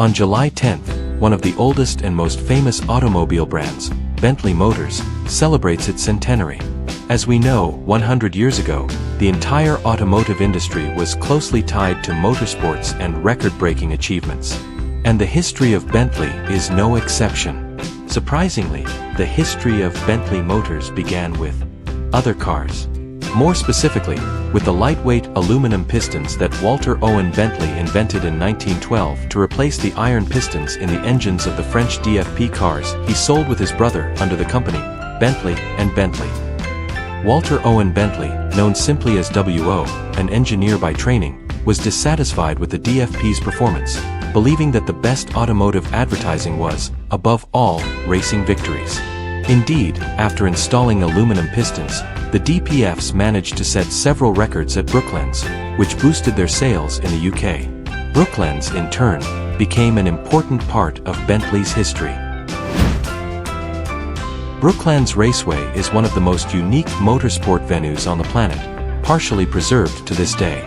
On July 10th, one of the oldest and most famous automobile brands, Bentley Motors, celebrates its centenary. As we know, 100 years ago, the entire automotive industry was closely tied to motorsports and record-breaking achievements. And the history of Bentley is no exception. Surprisingly, the history of Bentley Motors began with other cars. More specifically, with the lightweight aluminum pistons that Walter Owen Bentley invented in 1912 to replace the iron pistons in the engines of the French DFP cars he sold with his brother under the company, Bentley and Bentley. Walter Owen Bentley, known simply as W.O., an engineer by training, was dissatisfied with the DFP's performance, believing that the best automotive advertising was, above all, racing victories. Indeed, after installing aluminum pistons, the DPFs managed to set several records at Brooklands, which boosted their sales in the UK. Brooklands, in turn, became an important part of Bentley's history. Brooklands Raceway is one of the most unique motorsport venues on the planet, partially preserved to this day.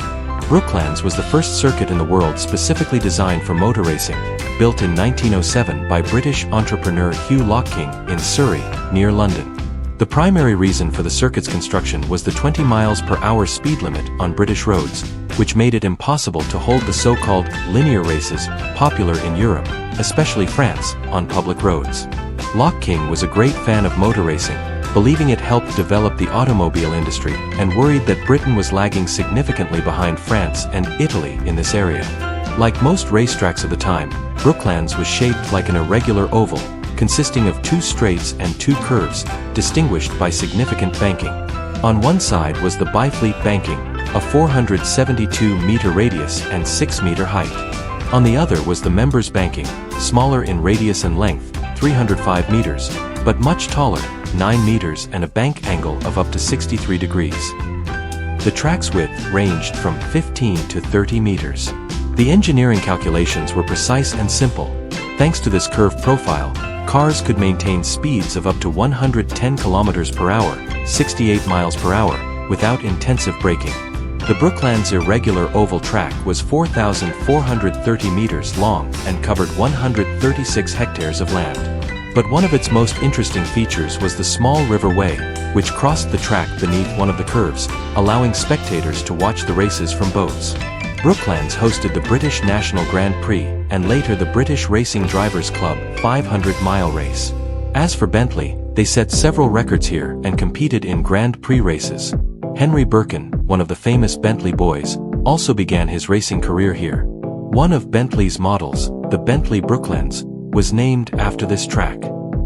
Brooklands was the first circuit in the world specifically designed for motor racing, built in 1907 by British entrepreneur Hugh Lockking in Surrey, near London. The primary reason for the circuit's construction was the 20 miles per hour speed limit on British roads, which made it impossible to hold the so-called linear races, popular in Europe, especially France, on public roads. Lockking was a great fan of motor racing, believing it helped develop the automobile industry, and worried that Britain was lagging significantly behind France and Italy in this area. Like most racetracks of the time, Brooklands was shaped like an irregular oval, consisting of 2 straights and 2 curves, distinguished by significant banking. On one side was the Byfleet banking, a 472-meter radius and 6-meter height. On the other was the members banking, smaller in radius and length, 305 meters, but much taller, 9 meters and a bank angle of up to 63 degrees. The track's width ranged from 15 to 30 meters. The engineering calculations were precise and simple. Thanks to this curved profile, cars could maintain speeds of up to 110 kilometers per hour, 68 miles per hour, without intensive braking. The Brooklands irregular oval track was 4,430 meters long and covered 136 hectares of land. But one of its most interesting features was the small river way, which crossed the track beneath one of the curves, allowing spectators to watch the races from boats. Brooklands hosted the British National Grand Prix and later the British Racing Drivers Club 500-mile race. As for Bentley, they set several records here and competed in Grand Prix races. Henry Birkin, one of the famous Bentley boys, also began his racing career here. One of Bentley's models, the Bentley Brooklands, was named after this track.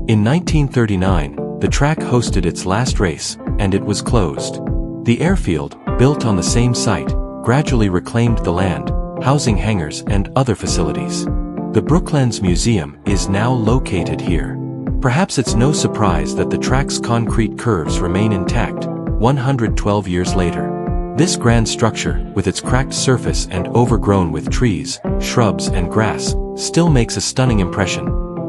In 1939, the track hosted its last race, and it was closed. The airfield, built on the same site, gradually reclaimed the land, housing hangars and other facilities. The Brooklands Museum is now located here. Perhaps it's no surprise that the track's concrete curves remain intact, 112 years later. This grand structure, with its cracked surface and overgrown with trees, shrubs and grass, still makes a stunning impression,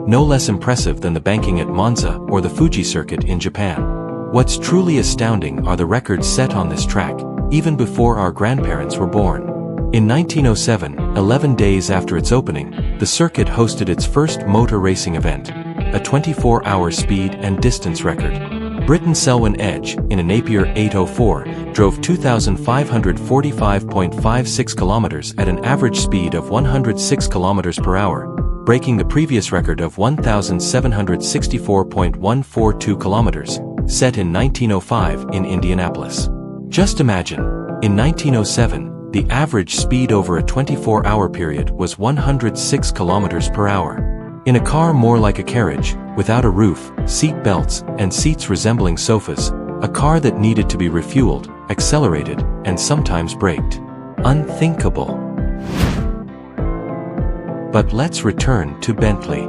no less impressive than the banking at Monza or the Fuji circuit in Japan. What's truly astounding are the records set on this track, even before our grandparents were born. In 1907, 11 days after its opening, the circuit hosted its first motor racing event, a 24-hour speed and distance record. Briton Selwyn Edge, in a Napier 804, drove 2,545.56 kilometers at an average speed of 106 kilometers per hour, breaking the previous record of 1,764.142 kilometers, set in 1905 in Indianapolis. Just imagine, in 1907, the average speed over a 24-hour period was 106 kilometers per hour. In a car more like a carriage, without a roof, seat belts, and seats resembling sofas, a car that needed to be refueled, accelerated, and sometimes braked. Unthinkable. But let's return to Bentley.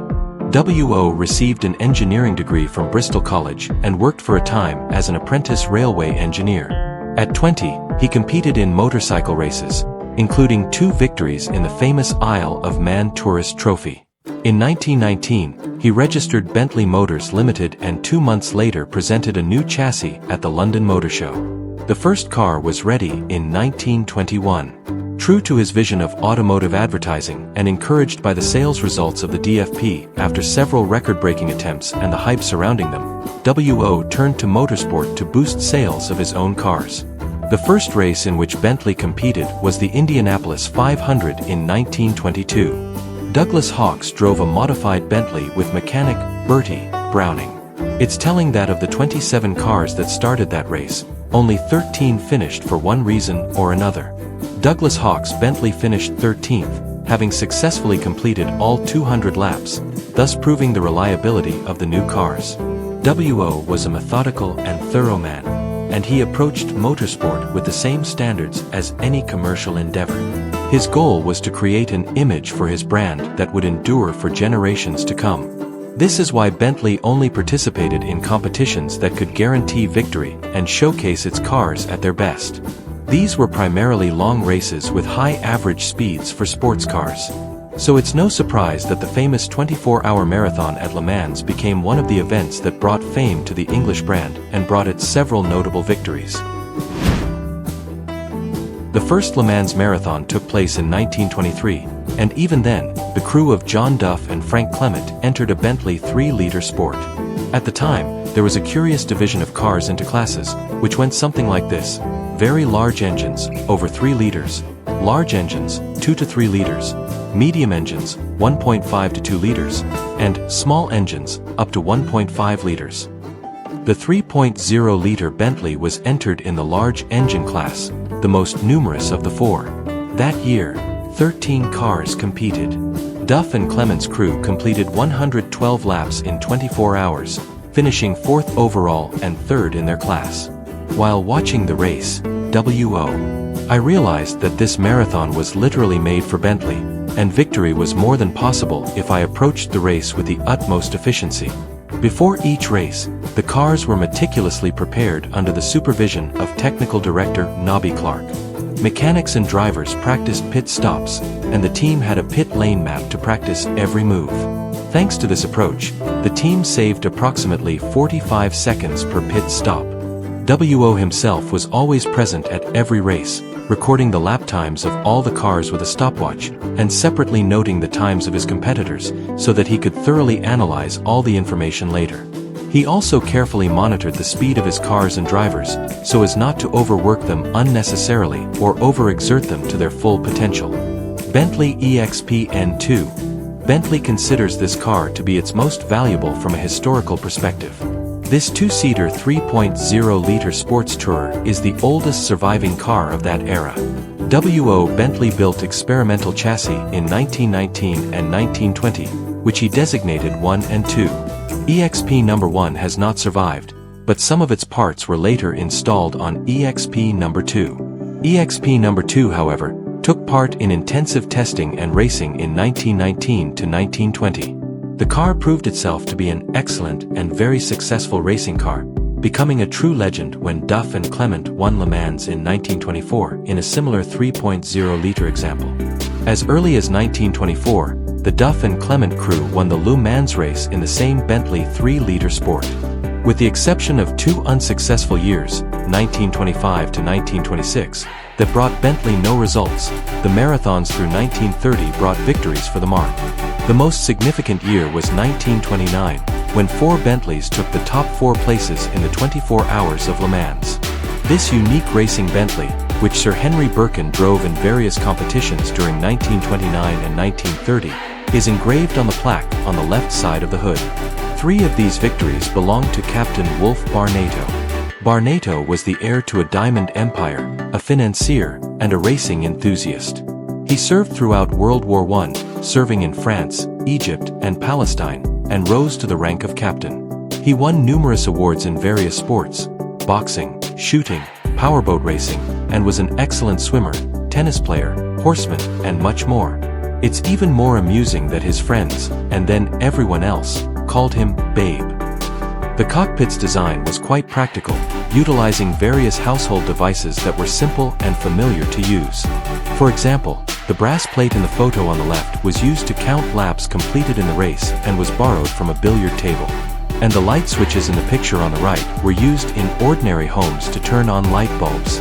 W.O. received an engineering degree from Bristol College and worked for a time as an apprentice railway engineer. At 20, he competed in motorcycle races, including 2 victories in the famous Isle of Man Tourist Trophy. In 1919, he registered Bentley Motors Limited and 2 months later presented a new chassis at the London Motor Show. The first car was ready in 1921. True to his vision of automotive advertising and encouraged by the sales results of the DFP after several record-breaking attempts and the hype surrounding them, WO turned to motorsport to boost sales of his own cars. The first race in which Bentley competed was the Indianapolis 500 in 1922. Douglas Hawkes drove a modified Bentley with mechanic Bertie Browning. It's telling that of the 27 cars that started that race, only 13 finished for one reason or another. Douglas Hawkes' Bentley finished 13th, having successfully completed all 200 laps, thus proving the reliability of the new cars. WO was a methodical and thorough man, and he approached motorsport with the same standards as any commercial endeavor. His goal was to create an image for his brand that would endure for generations to come. This is why Bentley only participated in competitions that could guarantee victory and showcase its cars at their best. These were primarily long races with high average speeds for sports cars. So it's no surprise that the famous 24-hour marathon at Le Mans became one of the events that brought fame to the English brand and brought it several notable victories. The first Le Mans marathon took place in 1923, and even then, the crew of John Duff and Frank Clement entered a Bentley 3-liter Sport. At the time, there was a curious division of cars into classes, which went something like this: very large engines, over 3 liters, large engines, 2 to 3 liters, medium engines, 1.5 to 2 liters, and small engines, up to 1.5 liters. The 3.0-liter Bentley was entered in the large engine class, the most numerous of the 4. That year, 13 cars competed. Duff and Clement's crew completed 112 laps in 24 hours, finishing 4th overall and 3rd in their class. While watching the race, I realized that this marathon was literally made for Bentley, and victory was more than possible if I approached the race with the utmost efficiency. Before each race, the cars were meticulously prepared under the supervision of technical director Nobby Clark. Mechanics and drivers practiced pit stops, and the team had a pit lane map to practice every move. Thanks to this approach, the team saved approximately 45 seconds per pit stop. WO himself was always present at every race, recording the lap times of all the cars with a stopwatch, and separately noting the times of his competitors, so that he could thoroughly analyze all the information later. He also carefully monitored the speed of his cars and drivers, so as not to overwork them unnecessarily or overexert them to their full potential. Bentley EXP N2. Bentley considers this car to be its most valuable from a historical perspective. This 2-seater 3.0-liter sports tourer is the oldest surviving car of that era. WO Bentley built experimental chassis in 1919 and 1920, which he designated 1 and 2. EXP No. 1 has not survived, but some of its parts were later installed on EXP No. 2. EXP No. 2, however, took part in intensive testing and racing in 1919 to 1920. The car proved itself to be an excellent and very successful racing car, becoming a true legend when Duff and Clement won Le Mans in 1924 in a similar 3.0-liter example. As early as 1924, the Duff and Clement crew won the Le Mans race in the same Bentley 3-liter Sport. With the exception of 2 unsuccessful years, 1925 to 1926, that brought Bentley no results, the marathons through 1930 brought victories for the marque. The most significant year was 1929, when 4 Bentleys took the top 4 places in the 24 hours of Le Mans. This unique racing Bentley, which Sir Henry Birkin drove in various competitions during 1929 and 1930, is engraved on the plaque on the left side of the hood. 3 of these victories belonged to Captain Wolfe Barnato. Barnato was the heir to a diamond empire, a financier, and a racing enthusiast. He served throughout World War I, serving in France, Egypt, and Palestine, and rose to the rank of captain. He won numerous awards in various sports: boxing, shooting, powerboat racing, and was an excellent swimmer, tennis player, horseman, and much more. It's even more amusing that his friends, and then everyone else, called him Babe. The cockpit's design was quite practical, utilizing various household devices that were simple and familiar to use. For example, the brass plate in the photo on the left was used to count laps completed in the race and was borrowed from a billiard table. And the light switches in the picture on the right were used in ordinary homes to turn on light bulbs.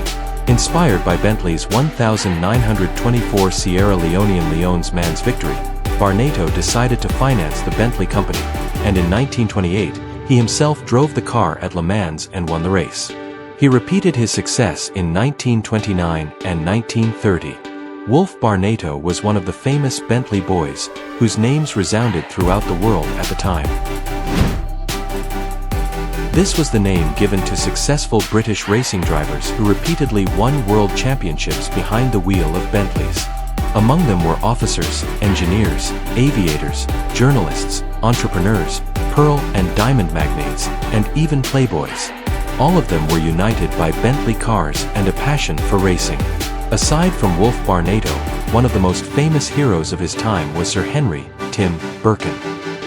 Inspired by Bentley's 1924 Sierra Leonean Lyons Man's Victory, Barnato decided to finance the Bentley company, and in 1928, he himself drove the car at Le Mans and won the race. He repeated his success in 1929 and 1930. Wolf Barnato was one of the famous Bentley boys, whose names resounded throughout the world at the time. This was the name given to successful British racing drivers who repeatedly won world championships behind the wheel of Bentleys. Among them were officers, engineers, aviators, journalists, entrepreneurs, pearl and diamond magnates, and even playboys. All of them were united by Bentley cars and a passion for racing. Aside from Wolf Barnato, one of the most famous heroes of his time was Sir Henry "Tim" Birkin.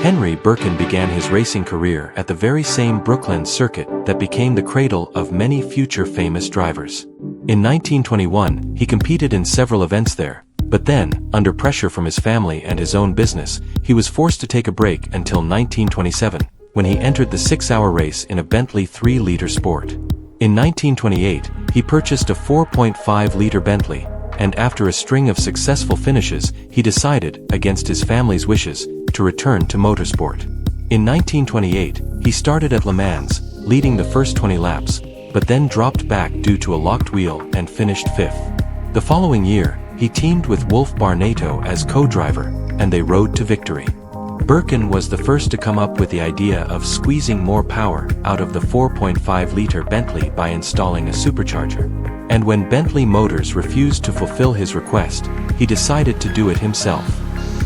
Henry Birkin began his racing career at the very same Brooklands circuit that became the cradle of many future famous drivers. In 1921, he competed in several events there, but then, under pressure from his family and his own business, he was forced to take a break until 1927, when he entered the 6-hour race in a Bentley 3-liter Sport. In 1928, he purchased a 4.5-liter Bentley, and after a string of successful finishes, he decided, against his family's wishes, to return to motorsport. In 1928, he started at Le Mans, leading the first 20 laps, but then dropped back due to a locked wheel and finished 5th. The following year, he teamed with Wolf Barnato as co-driver, and they rode to victory. Birkin was the first to come up with the idea of squeezing more power out of the 4.5-liter Bentley by installing a supercharger. And when Bentley Motors refused to fulfill his request, he decided to do it himself.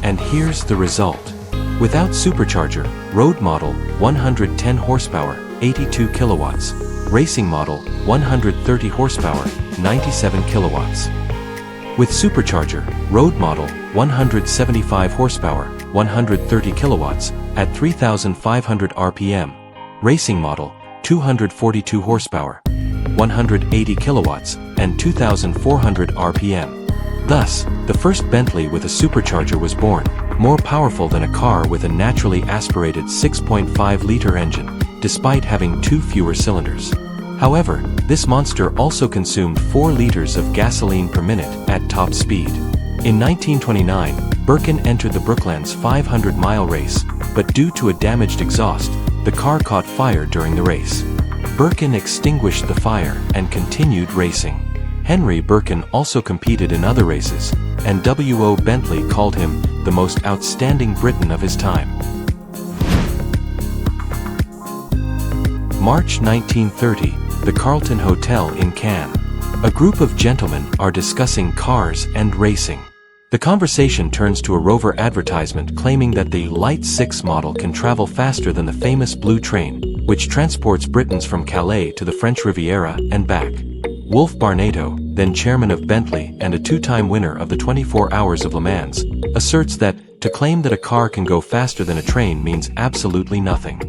And here's the result. Without supercharger, road model, 110 horsepower, 82 kilowatts. Racing model, 130 horsepower, 97 kilowatts. With supercharger, road model, 175 horsepower, 130 kilowatts, at 3,500 RPM. Racing model, 242 horsepower, 180 kilowatts, and 2,400 RPM. Thus, the first Bentley with a supercharger was born, more powerful than a car with a naturally aspirated 6.5-liter engine, despite having 2 fewer cylinders. However, this monster also consumed 4 liters of gasoline per minute at top speed. In 1929, Birkin entered the Brooklands 500-mile race, but due to a damaged exhaust, the car caught fire during the race. Birkin extinguished the fire and continued racing. Henry Birkin also competed in other races, and W.O. Bentley called him the most outstanding Briton of his time. March 1930, the Carlton Hotel in Cannes. A group of gentlemen are discussing cars and racing. The conversation turns to a Rover advertisement claiming that the Light 6 model can travel faster than the famous Blue Train, which transports Britons from Calais to the French Riviera and back. Wolf Barnato, then chairman of Bentley and a 2-time winner of the 24 Hours of Le Mans, asserts that to claim that a car can go faster than a train means absolutely nothing.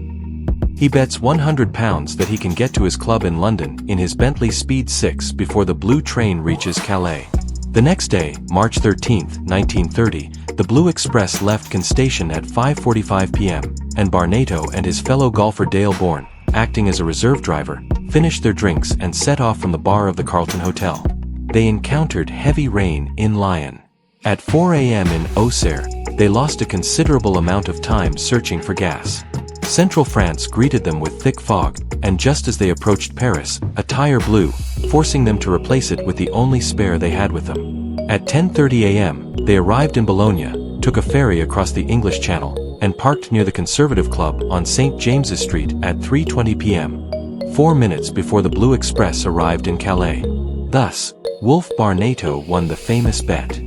He bets £100 that he can get to his club in London in his Bentley Speed 6 before the Blue Train reaches Calais. The next day, March 13, 1930, the Blue Express left Cannes Station at 5:45 p.m., and Barnato and his fellow golfer Dale Bourne, acting as a reserve driver, finished their drinks and set off from the bar of the Carlton Hotel. They encountered heavy rain in Lyon. At 4 a.m. in Auxerre, they lost a considerable amount of time searching for gas. Central France greeted them with thick fog, and just as they approached Paris, a tire blew, forcing them to replace it with the only spare they had with them. At 10:30 a.m., they arrived in Bologna, took a ferry across the English Channel, and parked near the Conservative Club on St. James's Street at 3:20 p.m., 4 minutes before the Blue Express arrived in Calais. Thus, Wolf Barnato won the famous bet.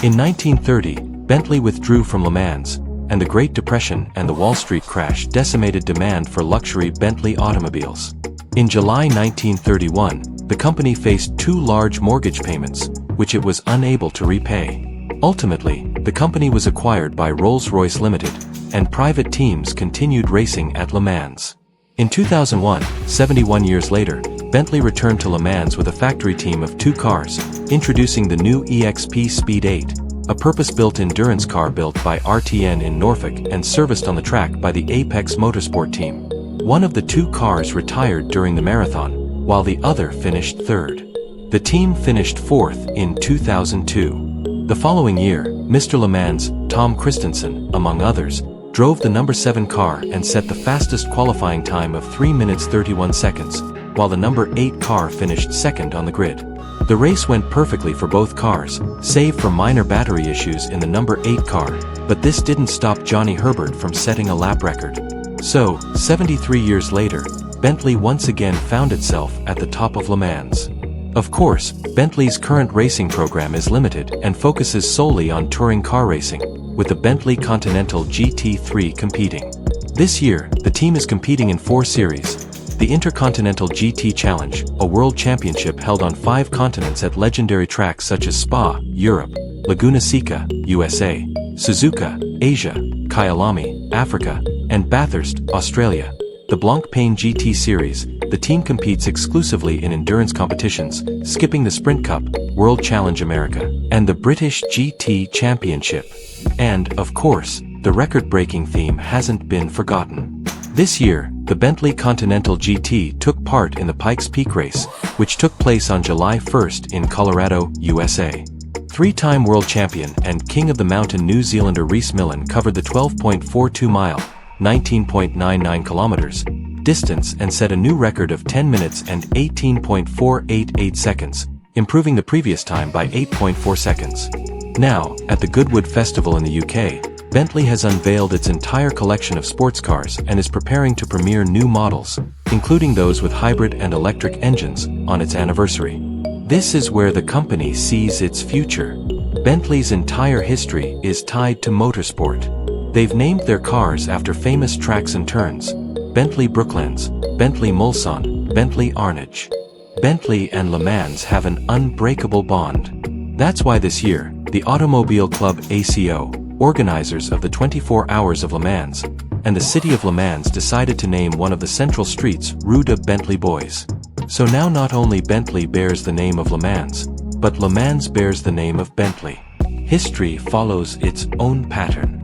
In 1930, Bentley withdrew from Le Mans, and the Great Depression and the Wall Street crash decimated demand for luxury Bentley automobiles. In July 1931, the company faced 2 large mortgage payments, which it was unable to repay. Ultimately, the company was acquired by Rolls-Royce Limited, and private teams continued racing at Le Mans. In 2001, 71 years later, Bentley returned to Le Mans with a factory team of 2 cars, introducing the new EXP Speed 8, a purpose-built endurance car built by RTN in Norfolk and serviced on the track by the Apex Motorsport team. One of the two cars retired during the marathon, while the other finished third. The team finished fourth in 2002. The following year, Mr. Le Mans, Tom Christensen, among others, drove the number 7 car and set the fastest qualifying time of 3 minutes 31 seconds, while the number 8 car finished second on the grid. The race went perfectly for both cars, save for minor battery issues in the number 8 car, but this didn't stop Johnny Herbert from setting a lap record. So, 73 years later, Bentley once again found itself at the top of Le Mans. Of course, Bentley's current racing program is limited and focuses solely on touring car racing, with the Bentley Continental GT3 competing. This year, the team is competing in 4 series. The Intercontinental GT Challenge, a world championship held on 5 continents at legendary tracks such as Spa, Europe, Laguna Seca, USA, Suzuka, Asia, Kyalami, Africa, and Bathurst, Australia. The Blancpain GT Series, the team competes exclusively in endurance competitions, skipping the Sprint Cup, World Challenge America, and the British GT Championship. And, of course, the record-breaking theme hasn't been forgotten. This year, the Bentley Continental GT took part in the Pikes Peak race, which took place on July 1st in Colorado, USA. 3-time world champion and king of the mountain New Zealander Rhys Millen covered the 12.42-mile, 19.99 kilometers, distance and set a new record of 10 minutes and 18.488 seconds, improving the previous time by 8.4 seconds. Now, at the Goodwood Festival in the UK, Bentley has unveiled its entire collection of sports cars and is preparing to premiere new models, including those with hybrid and electric engines, on its anniversary. This is where the company sees its future. Bentley's entire history is tied to motorsport. They've named their cars after famous tracks and turns: Bentley Brooklands, Bentley Mulsanne, Bentley Arnage. Bentley and Le Mans have an unbreakable bond. That's why this year, the Automobile Club ACO, organizers of the 24 Hours of Le Mans, and the city of Le Mans decided to name one of the central streets Rue de Bentley Boys. So now not only Bentley bears the name of Le Mans, but Le Mans bears the name of Bentley. History follows its own pattern.